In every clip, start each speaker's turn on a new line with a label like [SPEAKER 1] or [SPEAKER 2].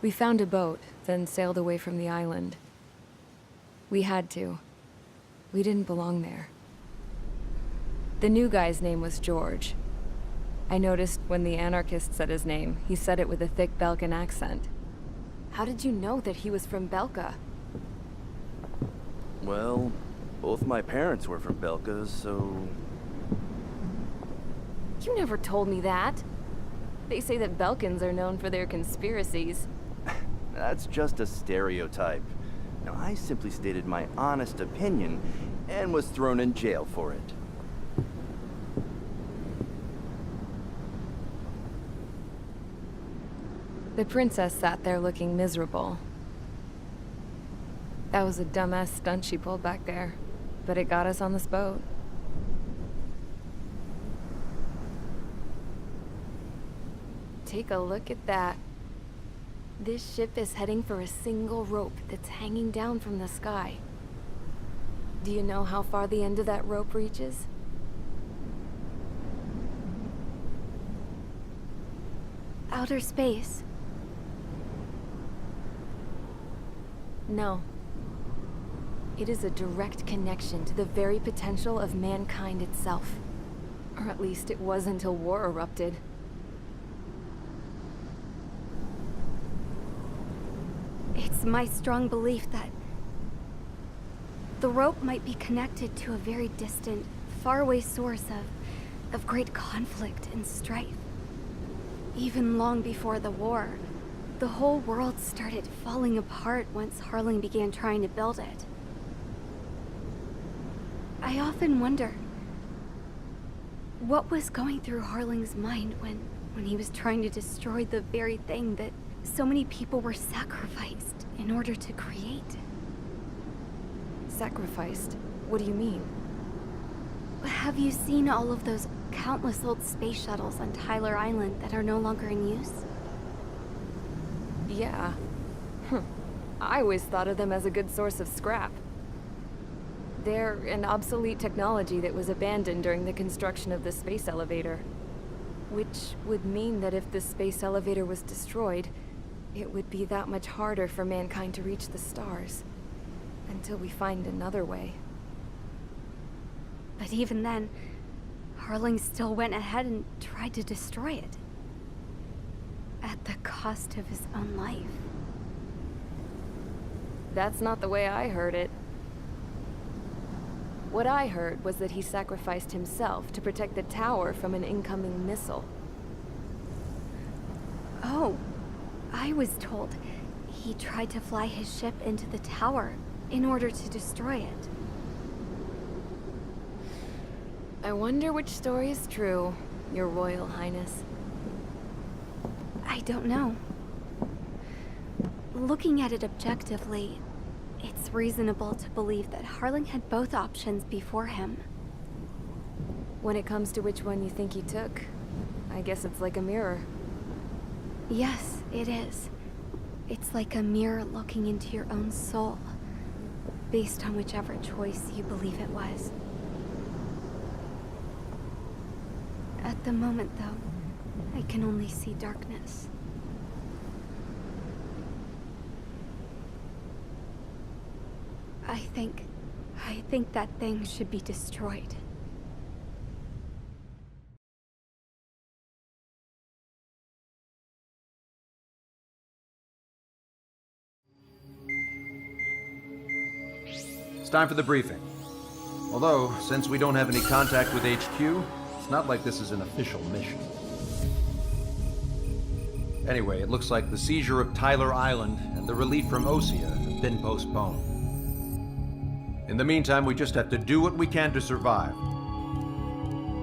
[SPEAKER 1] We found a boat, then sailed away from the island. We had to. We didn't belong there. The new guy's name was George. I noticed when the anarchist said his name, he said it with a thick Belkan accent. How did you know that he was from Belka?
[SPEAKER 2] Well, both my parents were from Belka, so...
[SPEAKER 1] You never told me that. They say that Belkans are known for their conspiracies.
[SPEAKER 2] That's just a stereotype. Now, I simply stated my honest opinion and was thrown in jail for it.
[SPEAKER 1] The princess sat there looking miserable. That was a dumbass stunt she pulled back there, but it got us on this boat. Take a look at that. This ship is heading for a single rope that's hanging down from the sky. Do you know how far the end of that rope reaches?
[SPEAKER 3] Outer space.
[SPEAKER 1] No. It is a direct connection to the very potential of mankind itself. Or at least it was until war erupted.
[SPEAKER 3] It's my strong belief that the rope might be connected to a very distant, faraway source of great conflict and strife. Even long before the war, the whole world started falling apart once Harling began trying to build it. I often wonder what was going through Harling's mind when he was trying to destroy the very thing that so many people were sacrificed in order to create.
[SPEAKER 1] Sacrificed? What do you mean?
[SPEAKER 3] Have you seen all of those countless old space shuttles on Tyler Island that are no longer in use?
[SPEAKER 1] Yeah. I always thought of them as a good source of scrap. They're an obsolete technology that was abandoned during the construction of the space elevator. Which would mean that if the space elevator was destroyed, it would be that much harder for mankind to reach the stars. Until we find another way.
[SPEAKER 3] But even then, Harling still went ahead and tried to destroy it. At the cost of his own life.
[SPEAKER 1] That's not the way I heard it. What I heard was that he sacrificed himself to protect the tower from an incoming missile.
[SPEAKER 3] Oh, I was told he tried to fly his ship into the tower in order to destroy it.
[SPEAKER 1] I wonder which story is true, Your Royal Highness.
[SPEAKER 3] I don't know. Looking at it objectively, it's reasonable to believe that Harling had both options before him.
[SPEAKER 1] When it comes to which one you think he took, I guess it's like a mirror.
[SPEAKER 3] Yes, it is. It's like a mirror looking into your own soul, based on whichever choice you believe it was. At the moment, though, I can only see darkness. I think that thing should be destroyed.
[SPEAKER 4] It's time for the briefing. Although, since we don't have any contact with HQ, it's not like this is an official mission. Anyway, it looks like the seizure of Tyler Island and the relief from Osea have been postponed. In the meantime, we just have to do what we can to survive.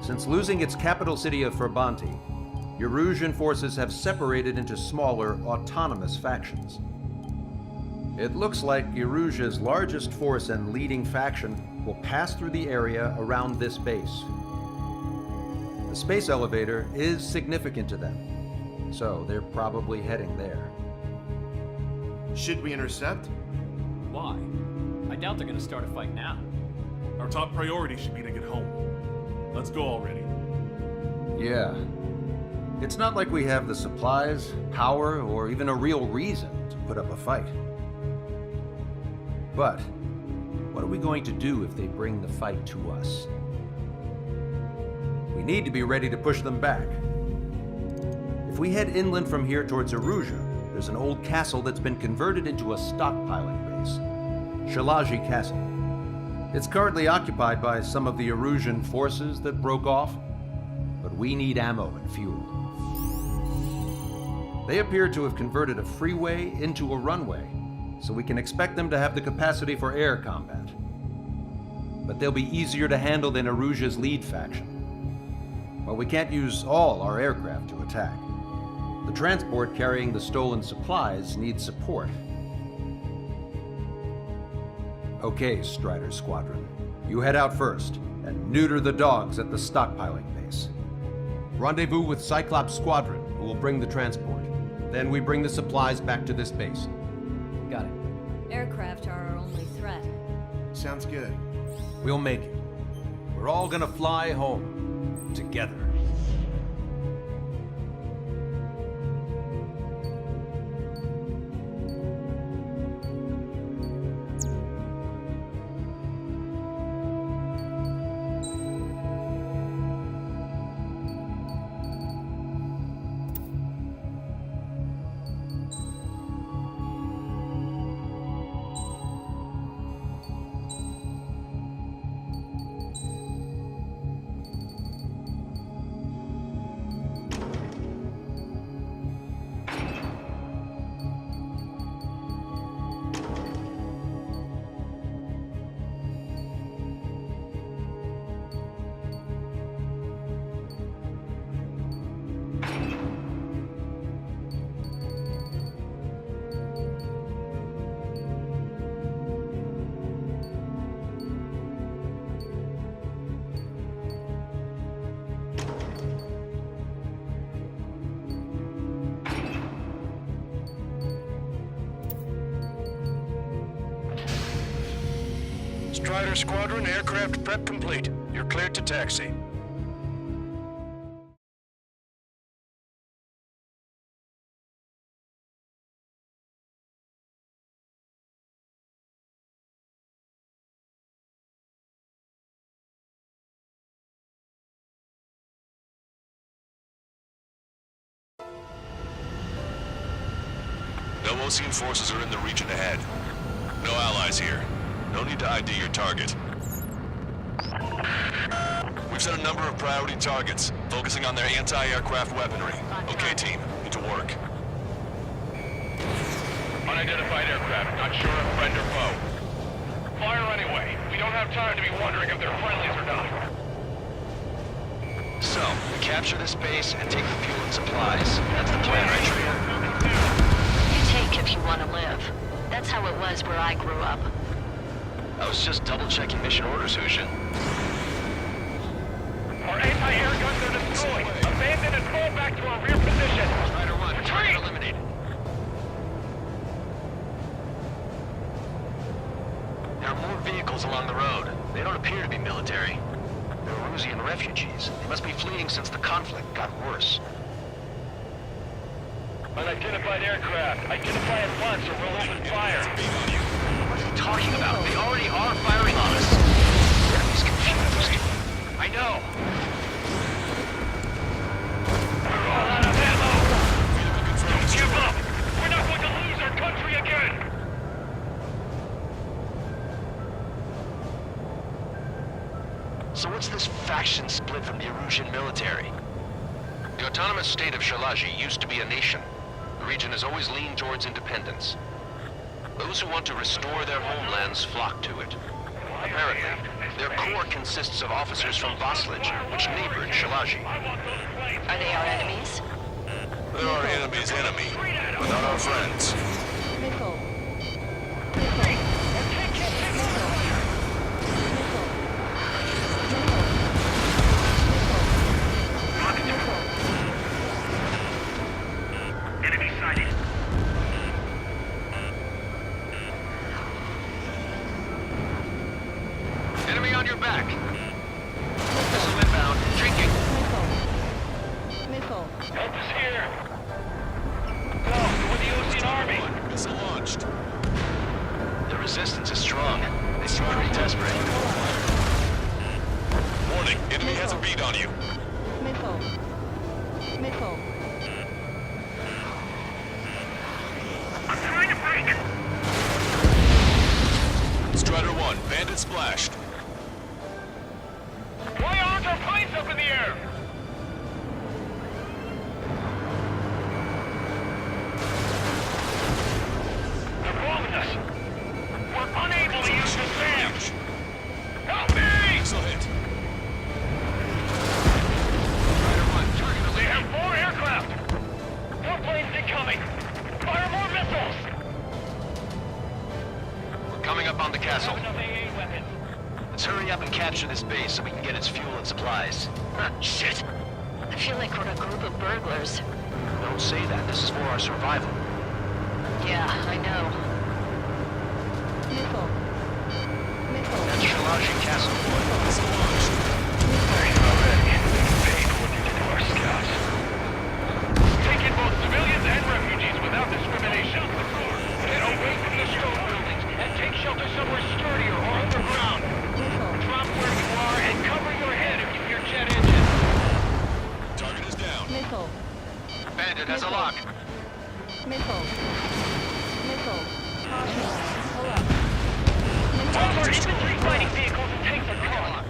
[SPEAKER 4] Since losing its capital city of Ferbanti, Eurasian forces have separated into smaller, autonomous factions. It looks like Eurasia's largest force and leading faction will pass through the area around this base. The space elevator is significant to them, so they're probably heading there.
[SPEAKER 5] Should we intercept?
[SPEAKER 6] Why? I doubt they're gonna start a fight now.
[SPEAKER 7] Our top priority should be to get home. Let's go already.
[SPEAKER 4] Yeah. It's not like we have the supplies, power, or even a real reason to put up a fight. But what are we going to do if they bring the fight to us? We need to be ready to push them back. If we head inland from here towards Erusia, there's an old castle that's been converted into a stockpiling base. Shalaji Castle. It's currently occupied by some of the Eurasian forces that broke off, but we need ammo and fuel. They appear to have converted a freeway into a runway, so we can expect them to have the capacity for air combat. But they'll be easier to handle than Erusia's lead faction. While we can't use all our aircraft to attack, the transport carrying the stolen supplies needs support. Okay, Strider Squadron. You head out first and neuter the dogs at the stockpiling base. Rendezvous with Cyclops Squadron, who will bring the transport. Then we bring the supplies back to this base.
[SPEAKER 6] Got it.
[SPEAKER 7] Aircraft are our only threat.
[SPEAKER 5] Sounds good.
[SPEAKER 4] We'll make it. We're all gonna fly home together.
[SPEAKER 8] Strider Squadron, aircraft prep complete. You're cleared to taxi.
[SPEAKER 9] No Osean forces are in the region ahead. No allies here. No need to ID your target. We've set a number of priority targets, focusing on their anti-aircraft weaponry. Okay, team, get to work.
[SPEAKER 8] Unidentified aircraft, not sure if friend or foe. Fire anyway. We don't have time to be wondering if they're friendlies or not.
[SPEAKER 10] So, we capture this base and take the fuel and supplies. That's the plan, right, Trio?
[SPEAKER 7] You take if you want to live. That's how it was where I grew up.
[SPEAKER 10] I was just double-checking mission orders, Hushin.
[SPEAKER 8] Our anti-air guns are destroyed. Abandon and fall back to our rear position.
[SPEAKER 10] Strider 1,
[SPEAKER 8] Retreat!
[SPEAKER 10] target eliminated. There are more vehicles along the road. They don't appear to be military. They're Eurasian refugees. They must be fleeing since the conflict got worse.
[SPEAKER 8] Unidentified aircraft. Identify at once or we'll open fire.
[SPEAKER 10] What are you talking about? They already are firing on us. The enemy's confused.
[SPEAKER 8] I know. We're all out of ammo. Don't give up. We're not going to lose our country again.
[SPEAKER 10] So what's this faction split from the Eurasian military? The autonomous state of Shalaji used to be a nation. The region has always leaned towards independence. Those who want to restore their homelands flock to it. Apparently, their core consists of officers from Vaslij, which neighbored Shalaji.
[SPEAKER 7] Are they our enemies?
[SPEAKER 9] They're our enemy's enemy, but not our friends.
[SPEAKER 8] Enemy sighted.
[SPEAKER 10] Enemy on your back. Missile inbound. Drinking.
[SPEAKER 8] Help
[SPEAKER 10] strong. They seem pretty desperate.
[SPEAKER 9] Warning, enemy has a bead on you.
[SPEAKER 1] Missile. Missile.
[SPEAKER 8] I'm trying to break.
[SPEAKER 9] Strider 1, bandit splashed.
[SPEAKER 8] Why aren't our planes up in the air? They're following us. We're unable to use the SAM. Help me!
[SPEAKER 9] Missile hit.
[SPEAKER 8] They have 4 aircraft! 4 planes incoming! Fire more missiles!
[SPEAKER 10] We're coming up on the castle.
[SPEAKER 8] Have enough AA weapons.
[SPEAKER 10] Let's hurry up and capture this base so we can get its fuel and supplies. Shit!
[SPEAKER 7] I feel like we're a group of burglars.
[SPEAKER 10] Don't say that. This is for our survival.
[SPEAKER 7] Yeah, I know.
[SPEAKER 1] Missile. Missile.
[SPEAKER 10] That's Shalaji Castle.
[SPEAKER 9] Missile launched.
[SPEAKER 8] Thanks already. They coordinated to our scouts. Take in both civilians and refugees without discrimination. Get away from the stone buildings and take shelter somewhere sturdier or underground.
[SPEAKER 1] Missile.
[SPEAKER 8] Drop where you are and cover your head if you hear jet engines.
[SPEAKER 9] Target is down.
[SPEAKER 1] Missile.
[SPEAKER 10] Bandit has a lock.
[SPEAKER 1] Missile. Missile. Caution. Pull up.
[SPEAKER 8] All our infantry fighting vehicles and tanks are gone.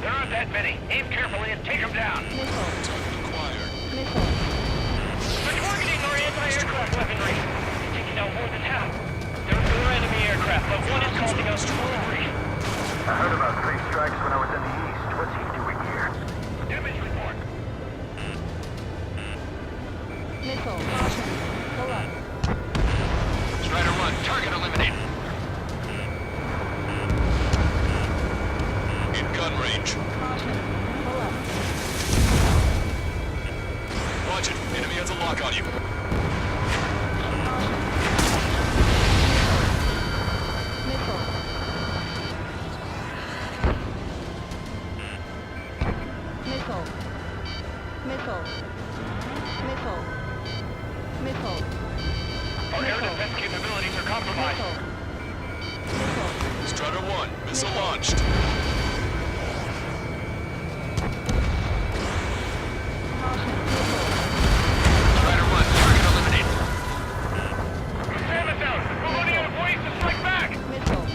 [SPEAKER 8] There aren't that many. Aim carefully and take them down.
[SPEAKER 1] Missile.
[SPEAKER 9] Target acquired.
[SPEAKER 1] Missile.
[SPEAKER 8] They're targeting our anti-aircraft weaponry. Taking out more than half. There are 4 enemy aircraft, but one is causing us to worry.
[SPEAKER 11] I heard about 3 strikes when I was in the east. What's he doing here?
[SPEAKER 8] Damage report.
[SPEAKER 1] Missile. Caution. Pull up.
[SPEAKER 10] Strider 1, target eliminated.
[SPEAKER 9] In gun range.
[SPEAKER 1] Caution. Pull up.
[SPEAKER 9] Watch it. Enemy has a lock on you.
[SPEAKER 1] Missile. Missile. Missile. Missile. Missile.
[SPEAKER 8] Our air defense capabilities are compromised.
[SPEAKER 1] Missile.
[SPEAKER 9] Strider 1, missile launched.
[SPEAKER 10] Strider 1, target eliminated.
[SPEAKER 8] Sam is out. We're running out of ways to strike back.
[SPEAKER 1] Missile.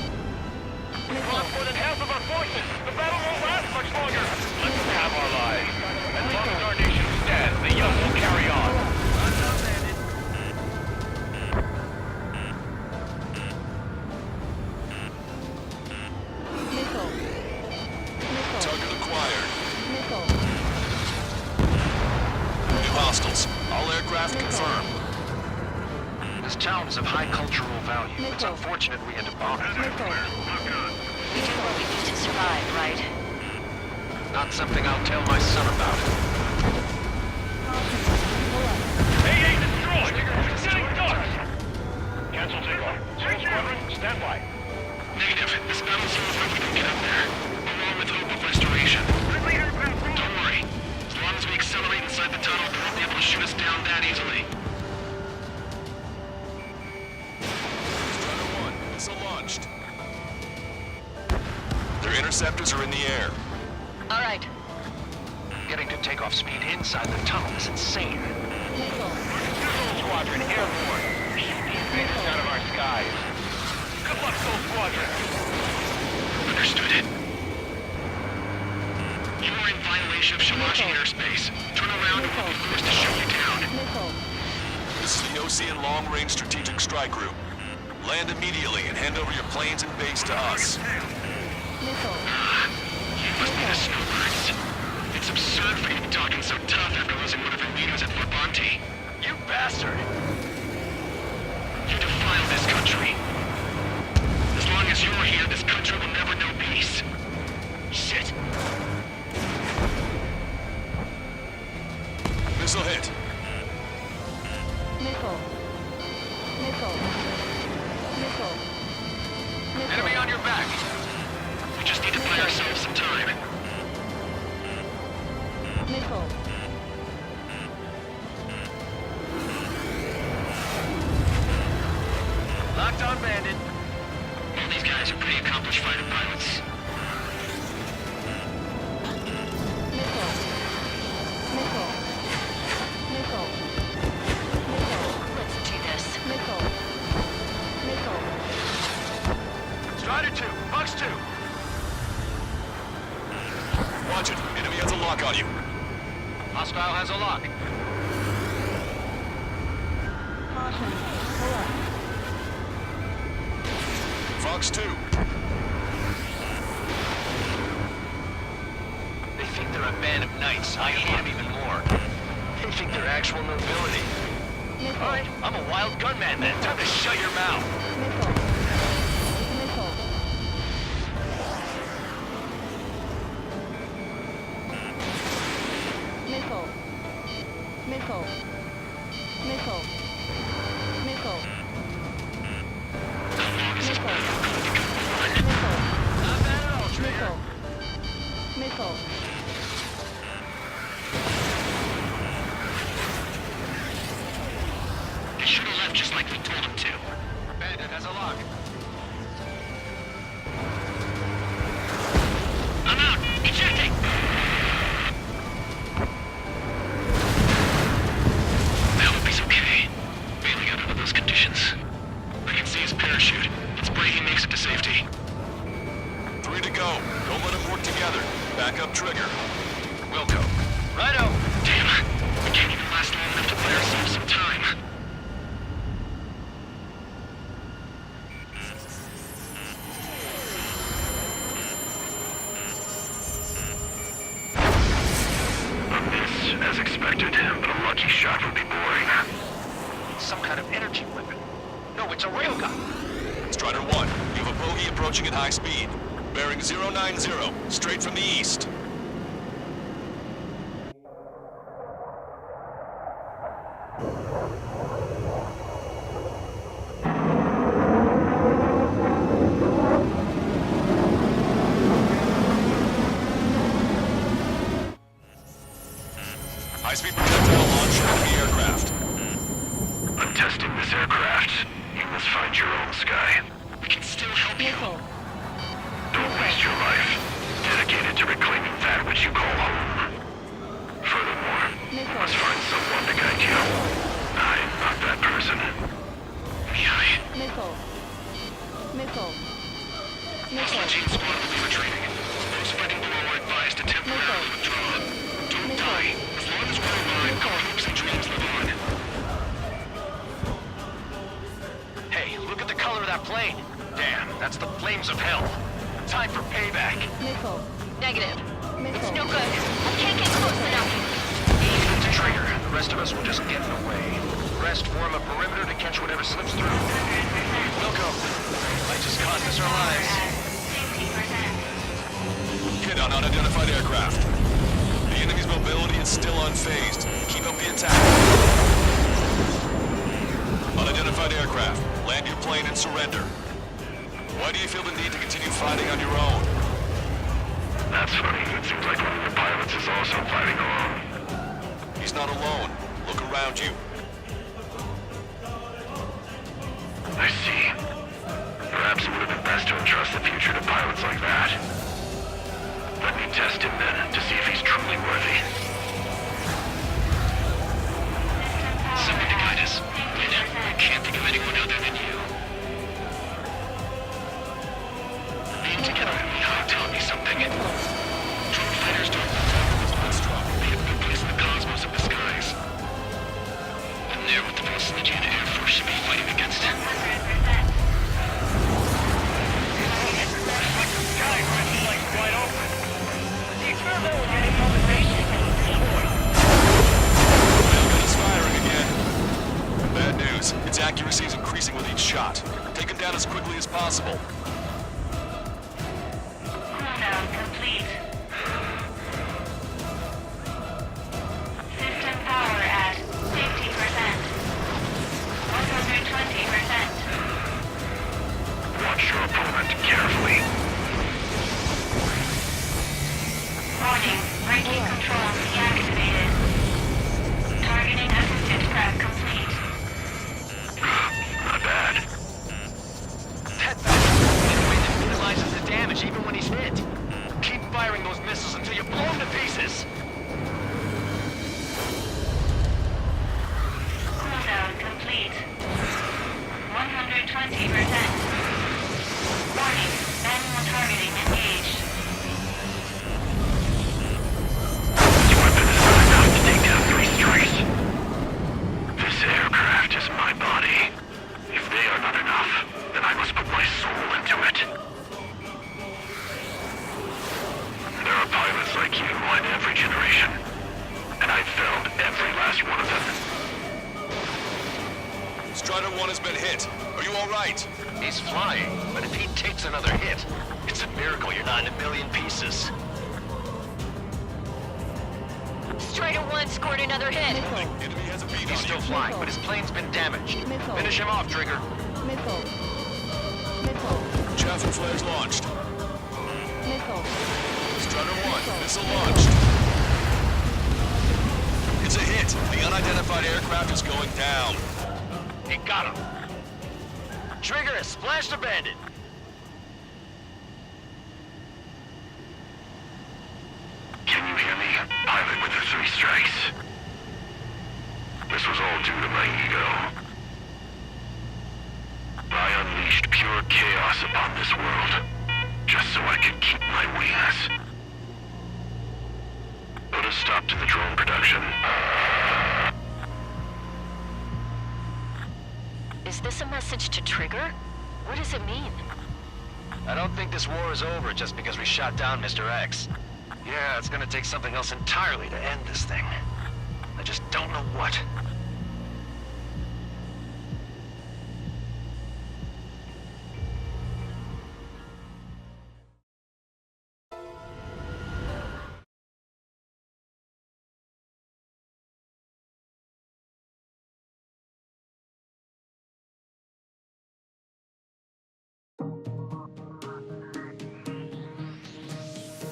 [SPEAKER 8] We've lost more than half of our forces. The battle won't last much longer. Let's have our lives. As long as our nation stands, the young will carry on.
[SPEAKER 1] Missile. Missile.
[SPEAKER 9] Target acquired.
[SPEAKER 1] Missile.
[SPEAKER 9] New hostiles. All aircraft confirmed.
[SPEAKER 10] This town is of high cultural value. It's
[SPEAKER 1] Missile.
[SPEAKER 10] unfortunate we had to bomb it.
[SPEAKER 1] Missile.
[SPEAKER 7] We do what we need to survive, right?
[SPEAKER 10] Not something I'll tell my son about.
[SPEAKER 8] AA destroyed! Getting done! Cancel takeoff. Zero squadron, stand by.
[SPEAKER 10] Negative. This battle seems like we can get up there. Along with hope of restoration. Don't worry. As long as we accelerate inside the tunnel, they won't be able to shoot us down that easily.
[SPEAKER 9] Strider 1, missile launched. Their interceptors are in the air.
[SPEAKER 7] All right.
[SPEAKER 10] Getting to takeoff speed inside the tunnel is insane.
[SPEAKER 8] Soul Squadron, airborne. Shoot these invaders out of our skies. Good luck, Soul Squadron.
[SPEAKER 10] Understood it. You are in violation of Shalaji airspace. Turn around and we'll be forced to shoot you down.
[SPEAKER 1] Missile.
[SPEAKER 9] This is the Ocean Long Range Strategic Strike Group. Land immediately and hand over your planes and base to us.
[SPEAKER 1] Missile.
[SPEAKER 10] You must be the snowbirds. It's absurd for you to be talking so tough after losing one of your leaders at Labonte. You bastard! You defile this country. As long as you're here, this country will never know peace. Shit.
[SPEAKER 9] Missile hit.
[SPEAKER 1] Missile. Missile. Missile.
[SPEAKER 10] Enemy on your back. We just need to buy ourselves some time. Locked on Bandit. All these guys are pretty accomplished fighter pilots.
[SPEAKER 1] Missile. Missile. Missile. Missile.
[SPEAKER 7] Let's do this.
[SPEAKER 1] Missile. Missile.
[SPEAKER 10] Strider 2, Bucks 2.
[SPEAKER 9] Watch it. Enemy has a lock on you.
[SPEAKER 10] Hostile has a lock.
[SPEAKER 1] Caution. Pull up.
[SPEAKER 9] Fox 2.
[SPEAKER 10] They think they're a band of knights. I hate them even more. They think they're actual nobility.
[SPEAKER 1] Missile.
[SPEAKER 10] All right, I'm a wild gunman then. Time to shut your mouth.
[SPEAKER 1] Missile. Missile. Missile. Missile. Missile. Missile. Missile. Missile.
[SPEAKER 10] Not bad at all, Trigger.
[SPEAKER 1] Missile. Missile.
[SPEAKER 10] They should have left just like we told them to. Bandit has a lock. I'm out. Ejecting. That will be okay. Bailing out under those conditions. I can see his parachute. Let's pray he makes it to safety.
[SPEAKER 9] 3 to go. Don't let them work together. Back up trigger.
[SPEAKER 10] Wilco. Righto. Damn. We can't even last long enough to buy ourselves some time. As expected, but a lucky shot would be boring. Some kind of energy weapon. No, it's a railgun.
[SPEAKER 9] Strider 1, you have a bogey approaching at high speed. Bearing 090, straight from the east. High-speed projectile launch from the aircraft.
[SPEAKER 10] I'm testing this aircraft. You must find your own sky. We can still help you.
[SPEAKER 1] Missile.
[SPEAKER 10] Don't waste your life. Dedicated to reclaiming that which you call home. Furthermore, you must find someone to guide you. I'm not that person. May I?
[SPEAKER 1] Missile. Missile. Missile.
[SPEAKER 10] Hostile squad will be retreating. Those fighting below are advised to temporarily withdraw. Don't die. As long as we're alive, our hopes and dreams live on. Hey, look at the color of that plane. Damn, that's the flames of hell. Time for payback.
[SPEAKER 1] Missile.
[SPEAKER 7] Negative.
[SPEAKER 1] Missile.
[SPEAKER 7] It's no good. I can't get close enough.
[SPEAKER 10] Aim it to trigger. The rest of us will just get in the way. The rest form a perimeter to catch whatever slips through. Wilco, might just cost us our lives.
[SPEAKER 9] Hit on unidentified aircraft. The enemy's mobility is still unfazed. Keep up the attack. Unidentified aircraft. Land your plane and surrender. Why do you feel the need to continue fighting on your own?
[SPEAKER 10] That's funny. It seems like one of the pilots is also fighting alone.
[SPEAKER 9] He's not alone. Look around you.
[SPEAKER 10] I see. Perhaps it would have been best to entrust the future to pilots like that. Let me test him then, to see if he's truly worthy. Something to guide us. I can't think of anyone other than you. Being together in the heart taught me something. True fighters don't be a good place in the cosmos of the skies. And there with the person that you and the Air Force should be fighting against.
[SPEAKER 9] Railgun is firing again. Bad news. Its accuracy is increasing with each shot. Take him down as quickly as possible.
[SPEAKER 12] Cooldown complete. System power at 50%. 120%.
[SPEAKER 10] Watch your opponent carefully.
[SPEAKER 12] Warning, braking controls deactivated. Targeting assisted prep complete.
[SPEAKER 10] Not bad.
[SPEAKER 12] 20%. Warning, manual targeting engaged.
[SPEAKER 8] This weapon is not enough to take down 3 strikes. This aircraft is my body. If they are not enough, then I must put my soul into it. There are pilots like you in every generation, and I've found every last one of them.
[SPEAKER 9] Strider 1 has been hit. Are you all right?
[SPEAKER 10] He's flying, but if he takes another hit, it's a miracle you're not in a million pieces.
[SPEAKER 7] Strider 1 scored another hit.
[SPEAKER 9] Enemy has a beat
[SPEAKER 10] He's
[SPEAKER 9] on
[SPEAKER 10] still
[SPEAKER 9] you.
[SPEAKER 10] flying, but his plane's been damaged. Finish him off, Trigger.
[SPEAKER 9] Chaffin flares launched. Strider 1, missile launched. It's a hit. The unidentified aircraft is going down.
[SPEAKER 10] He got him. Trigger has splashed a bandit.
[SPEAKER 8] Can you hear me, pilot with the 3 strikes? This was all due to my ego. I unleashed pure chaos upon this world, just so I could keep my wings. Put a stop to the drone production.
[SPEAKER 7] Is this a message to Trigger? What does it mean?
[SPEAKER 10] I don't think this war is over just because we shot down Mr. X. Yeah, it's gonna take something else entirely to end this thing. I just don't know what.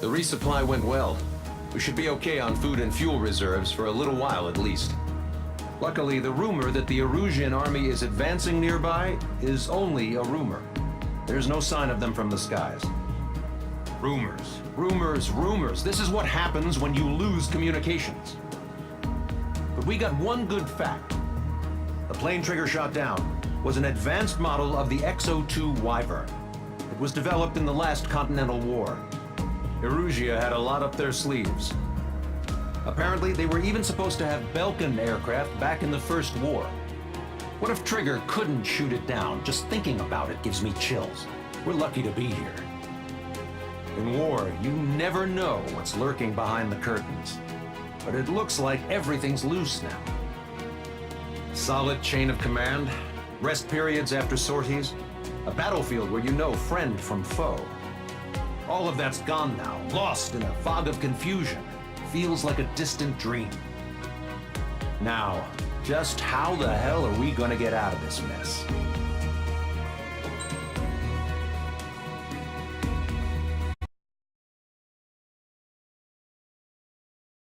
[SPEAKER 4] The resupply went well. We should be okay on food and fuel reserves for a little while at least. Luckily, the rumor that the Eurasian army is advancing nearby is only a rumor. There's no sign of them from the skies. Rumors, rumors, rumors. This is what happens when you lose communications. But we got one good fact. The plane Trigger shot down was an advanced model of the X-02 Wyvern. It was developed in the last Continental War. Eurasia had a lot up their sleeves. Apparently, they were even supposed to have Belkin aircraft back in the First War. What if Trigger couldn't shoot it down? Just thinking about it gives me chills. We're lucky to be here. In war, you never know what's lurking behind the curtains. But it looks like everything's loose now. Solid chain of command, rest periods after sorties, a battlefield where you know friend from foe. All of that's gone now, lost in a fog of confusion. Feels like a distant dream. Now, just how the hell are we gonna get out of this mess?